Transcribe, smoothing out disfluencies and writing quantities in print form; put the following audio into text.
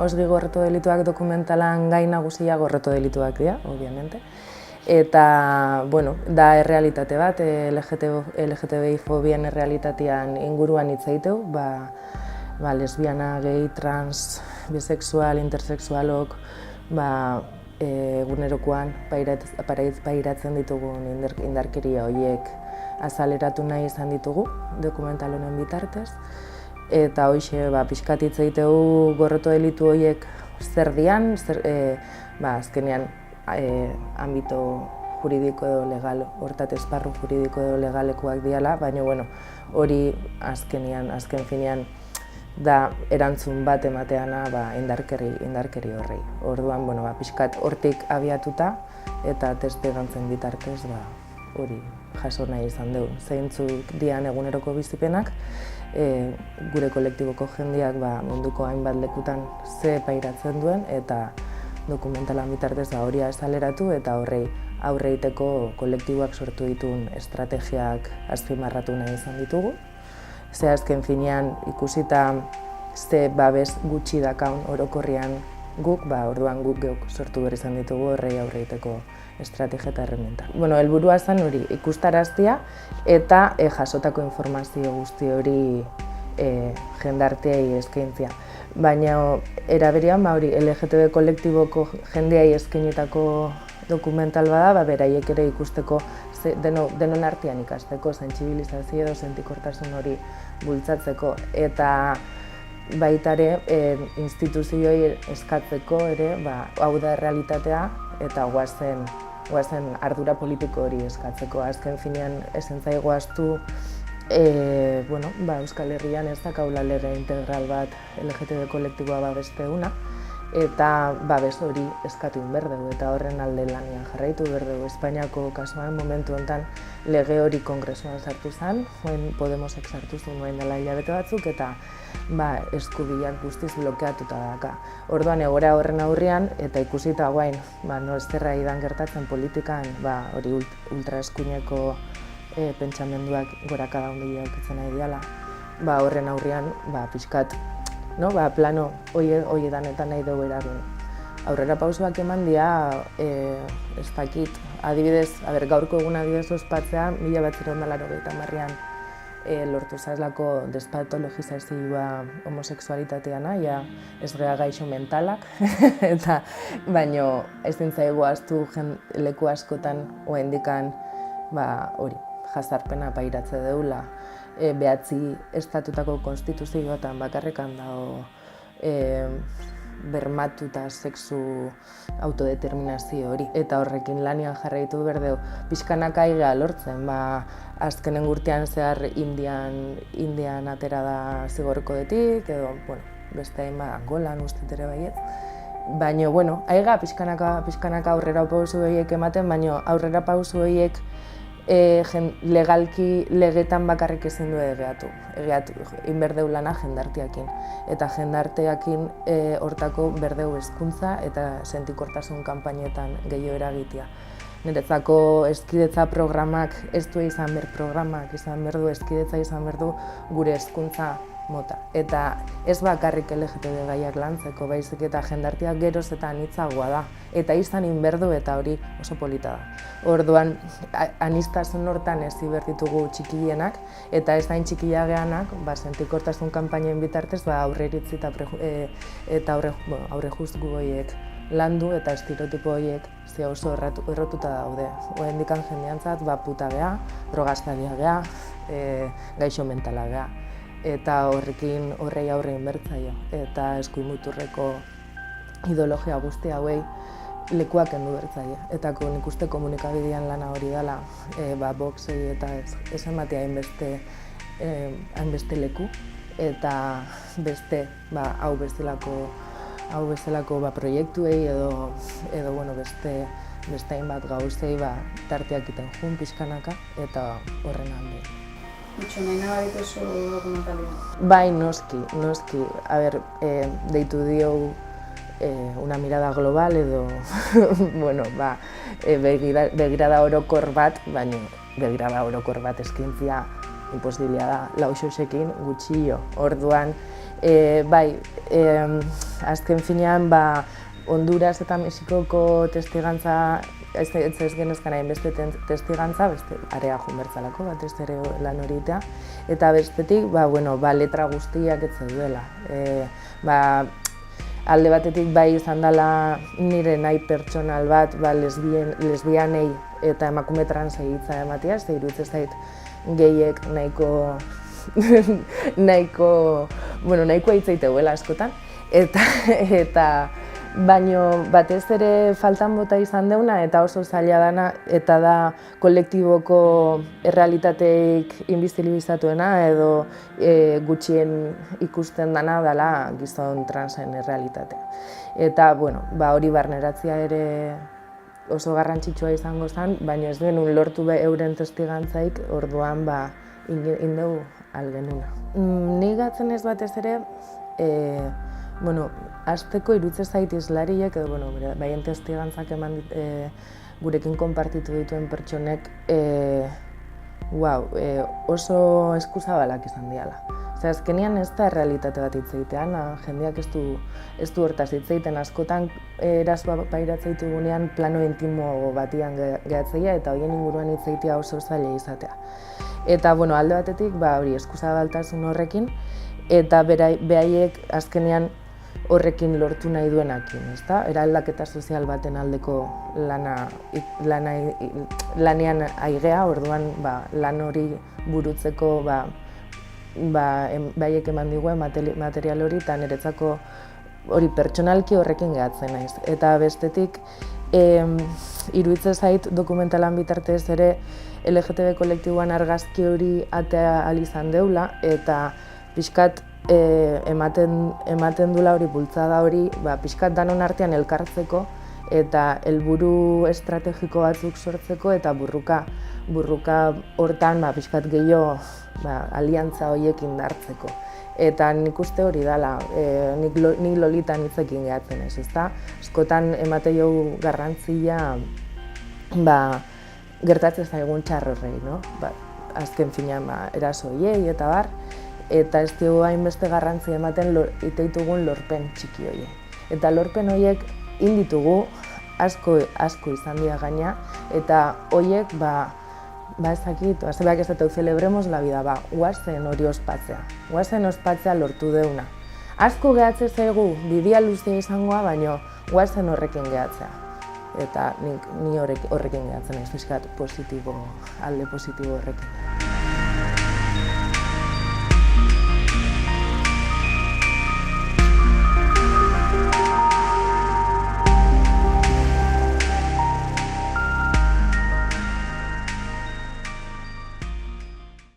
Osgi gorroto delituak dokumentalan gai nagusia gorroto delituak dira, obviamente. Eta, bueno, da errealitate bat, LGTBI fobien errealitatean inguruan hitz egiteu, lesbiana, gay, trans, bisexual, intersexualok, egunerokoan pairatzen ditugun indarkeria horiek azaleratu nahi izan ditugu dokumental honen bitartez. Eta hoxe, pixkat hitz egiteu gorroto delitu horiek zer dian, azkenean ambito juridiko edo legal, hortat esparru juridiko edo legalekuak diala, baina hori azken finean da erantzun bat emateana indarkeri horrei. Orduan, pixkat hortik abiatuta eta teste erantzen bitartez hori jaso nahi izan dugu. Zeintzuk dian eguneroko bizipenak, gure kolektiboko jendeak munduko hainbat lekutan ze pairatzen duen eta dokumentalan bitartez hori azaleratu eta horrei aurre egiteko kolektiboak sortu dituen estrategiak azpimarratu nahi izan ditugu. Ze azken finean ikusita ze babes gutxi dakaun orokorrian guk, orduan guk geuk sortu behar izan ditugu horrei aurre egiteko estrategia eta herramienta. Helburua zen hori ikustaraztia eta jasotako informazio guzti hori jendarteei eskaintzia. Baina era berean LGTB kolektiboko jendeai eskainitako dokumental bada, beraiek ere ikusteko denon artean ikasteko, sentsibilizazio edo sentikortasun hori bultzatzeko eta baita ere instituzioei eskatzeko ere hau da errealitatea eta goazen ardura politiko hori eskatzeko. Azken finean ezin zaigu ahaztu Euskal Herrian ez dakaula lege integral bat LGTB kolektiboa babesteuna eta babes hori eskatu behar dugu eta horren alde lanian jarraitu behar dugu. Espainiako kasuan momentu honetan lege hori kongresuan sartu zen, Podemosek sartu zuen dela hilabete batzuk eta eskubideak guztiz blokeatuta daka. Orduan egoera horren aurrean eta ikusita guain zerra idan gertatzen politikan hori ultraeskuineko pentsamenduak gorakada handia edukitzen nahi diala. Horren aurrean pixkat plano hoi edanetan nahi dugu eragin. Aurrera pausoak eman dira, ez dakit, adibidez, gaurko egun adibidez ospatzea, 1980an lortu zaizlako despatologizazioa homoseksualitateana, ez gea gaixo mentalak, baina ezin zaigu ahaztu leku askotan oendikan hori, jazarpena pairatze deula, behatzi estatutako konstituzioetan bakarrekan dago bermatuta sexu autodeterminazio hori. Eta horrekin lanian jarraitu behar dugu pixkanaka igea lortzen. Azkenen urtean zehar Indian atera da zigorkodetik, edo beste Angolan ustet ere baiet. Baina, aiga pixkanaka aurrera pausu horiek ematen, baina aurrera pausu horiek legalki legetan bakarrik ezin du egeatu inberdeu lana jendarteakin. Eta jendarteakin hortako berdeu hezkuntza eta sentikortasun kanpainetan gehiago eragitea. Niretzako hezkidetza programak ez du izan behar programak, hezkidetza izan behar du gure hezkuntza mota. Eta ez bakarrik LGTB gaiak lantzeko, baizik eta jendarteak geroz eta anitzagoa da. Eta izan inberdu eta hori oso polita da. Orduan, aniztasun hortan ez ditugu txikienak, eta ez hain txikia geanak, sentikortasun kanpainen bitartez, aurre iritzi eta aurre juzgu horiek landu eta estereotipo horiek oso errotuta daude. Oendikan jendeantzat, puta gea, drogaztaria gea, gaixo mentala gea. Eta horrekin horrei aurre inbertzaio. Eta eskuin muturreko ideologia guzti hauei lekuak kendu bertzaile. Eta nik uste komunikabidean lana hori dela, boxei eta ez ematea hainbeste leku. Eta beste, hau bezalako proiektuei edo beste hainbat gauzei tarteak iten jun pixkanaka eta horren alde. Nahi nabarit oso dokumentalia? Bai, noski. Deitu diogu una mirada global edo begirada orokor bat, baina begirada orokor bat eskaintzia imposiblea da lausosekin gutxillo. Orduan Bai, azken finean, Honduras eta Mexikoko testigantza, ez genezkan hainbeste testigantza, beste area joan bertzalako, batez ere lan hori egitea. Eta bestetik, letra guztiak ez zeudela. Alde batetik bai izan dela nire nahi pertsonal bat, lesbianei eta emakume transei hitza ematea, ez da iruditzen zait gehiek nahikoa hitz egiteuela askotan. Eta baino batez ere faltan bota izan deuna eta oso zaila dana eta da kolektiboko errealitateik inbizibilizatuena edo gutxien ikusten dana dela gizon transen errealitatea. Eta hori barneratzea ere oso garrantzitsua izango zen, baina ez genuen lortu euren testigantzaik, orduan indegu algenuna. Nik gatzen ez batez ere, hasteko iruditzen zait islariek edo baien testigantzak eman gurekin konpartitu dituen pertsonek oso eskuzabalak izan diala. Azkenean ez da errealitate bat hitz egitean, jendeak ez du hortaz hitz egiten askotan erasoa pairatzen ditugunean plano intimo batian gehatzeia eta horien inguruan hitz egitea oso zaila izatea. Eta alde batetik hori eskuzabaltasun horrekin eta beraiek azkenean horrekin lortu nahi duenakin, ezta? Eraldaketa sozial baten aldeko lanean aigea, orduan lan hori burutzeko baiek eman diguen material hori eta niretzako hori pertsonalki horrekin gehatzen naiz. Eta bestetik, iruditzen zait dokumentalan bitartez ere LGTB kolektiboan argazki hori atea ahal izan deula eta pixkat ematen dula hori bultzada hori pixkat danon artean elkartzeko eta helburu estrategiko batzuk sortzeko eta burruka hortan pixkat gehiago aliantza horiek indartzeko. Eta nik uste hori dela, nik lolitan hitzekin gehatzen ez, ezta? Askotan emate jo garrantzia gertatzen zaigun txar horrei, no? Azken finean eraso horiei eta bar, eta ez dugu hainbeste garrantzi ematen iteitugun lorpen txiki horiek. Eta lorpen horiek inditugu asko izan dira gaina, eta horiek ezakit, azebeak ez dut celebremos la vida, guazen hori ospatzea. Guazen ospatzea lortu deuna. Asko gehatzen zaigu, bidia luzea izangoa, baina guazen horrekin gehatzea. Eta ni horrekin gehatzen ez, fiskat alde positibo horrekin.